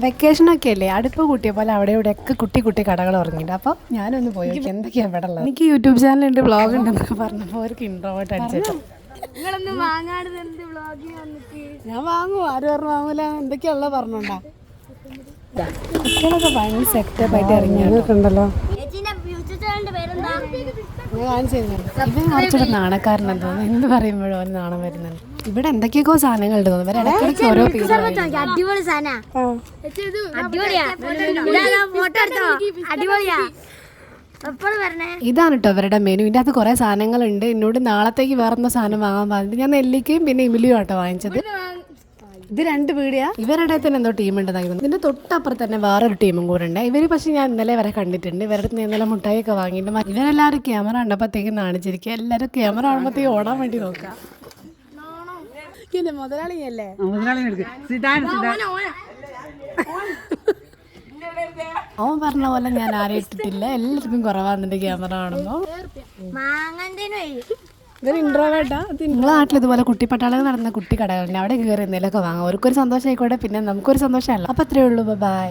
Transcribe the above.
വെക്കേഷനൊക്കെ അല്ലേ, അടുപ്പ് കൂട്ടിയ പോലെ അവിടെ ഇവിടെയൊക്കെ കുട്ടി കുട്ടി കടകൾ ഉറങ്ങിയിട്ട്. അപ്പോൾ ഞാനൊന്ന് പോയി നോക്കി എന്തൊക്കെയാണ് ഇവിടെ ഉള്ളത്. എനിക്ക് യൂട്യൂബ് ചാനലുണ്ട്, വ്ളോഗ് ഉണ്ടെന്നൊക്കെ പറഞ്ഞപ്പോൾ അവർക്ക് ഇൻട്രോവേർട്ട് അടിച്ചിട്ട് ഞാൻ വാങ്ങും. ആരും പറഞ്ഞു വാങ്ങൂല, എന്തൊക്കെയുള്ള പറഞ്ഞോണ്ടാ. കുട്ടികളൊക്കെ ഭയങ്കര സെറ്റപ്പായിട്ട് ഇറങ്ങിയിട്ടുണ്ടല്ലോ. ഇവൻ കുറച്ചുകൂടെ നാണക്കാരനെന്ന് തോന്നുന്നു. എന്ത് പറയുമ്പോഴും അവന് നാണം വരുന്നുണ്ട്. ഇവിടെ എന്തൊക്കെയൊക്കെ സാധനങ്ങൾ ഉണ്ട് തോന്നുന്നു. ഇടയ്ക്കിടയ്ക്ക് ഓരോ പേര്. ഇതാണ് കേട്ടോ ഇവരുടെ മെനു. ഇതിൻ്റെ അകത്ത് കുറേ സാധനങ്ങളുണ്ട്. എന്നോട് നാളത്തേക്ക് വേറൊന്നും സാധനം വാങ്ങാൻ പറഞ്ഞിട്ട് ഞാൻ നെല്ലിക്കയും പിന്നെ ഇമിലിയും ആട്ടോ വാങ്ങിച്ചത്. ഇത് 2 പീടിയാ. ഇവരുടെ തന്നെ എന്തോ ടീമുണ്ടെന്നാണ്. ഇതിന്റെ തൊട്ടപ്പുറത്ത് തന്നെ വേറൊരു ടീമും കൂടെ ഉണ്ട്. ഇവര് പക്ഷെ ഞാൻ ഇന്നലെ വരെ കണ്ടിട്ടുണ്ട്. ഇവരുടെ ഇന്നലെ മുട്ടായിയൊക്കെ വാങ്ങിയിട്ട് ഇവരെല്ലാവരും ക്യാമറ കണ്ടപ്പോഴത്തേക്കും നാണിച്ചിരിക്കുക. എല്ലാവരും ക്യാമറ കാണുമ്പോഴത്തേക്ക് ഓടാൻ വേണ്ടി നോക്കാം. മുതലാളിയല്ലേ അവൻ പറഞ്ഞ പോലെ ഞാൻ ആരെയും ഇട്ടിട്ടില്ല. എല്ലാവർക്കും കുറവാകുന്നുണ്ട് ക്യാമറ കാണുമ്പോൾ. ഇതൊരു ഇൻട്രോവേർട്ടാ. നിങ്ങളെ നാട്ടിൽ ഇതുപോലെ കുട്ടിപ്പട്ടാളകൾ നടന്ന കുട്ടി കടകളുണ്ട്. അവിടെ കയറി എന്തെങ്കിലുമൊക്കെ വാങ്ങാം. അവർക്കൊരു സന്തോഷം ആയിക്കോട്ടെ, പിന്നെ നമുക്കൊരു സന്തോഷമല്ല. അപ്പോൾ അത്രയേ ഉള്ളൂ. ബൈ.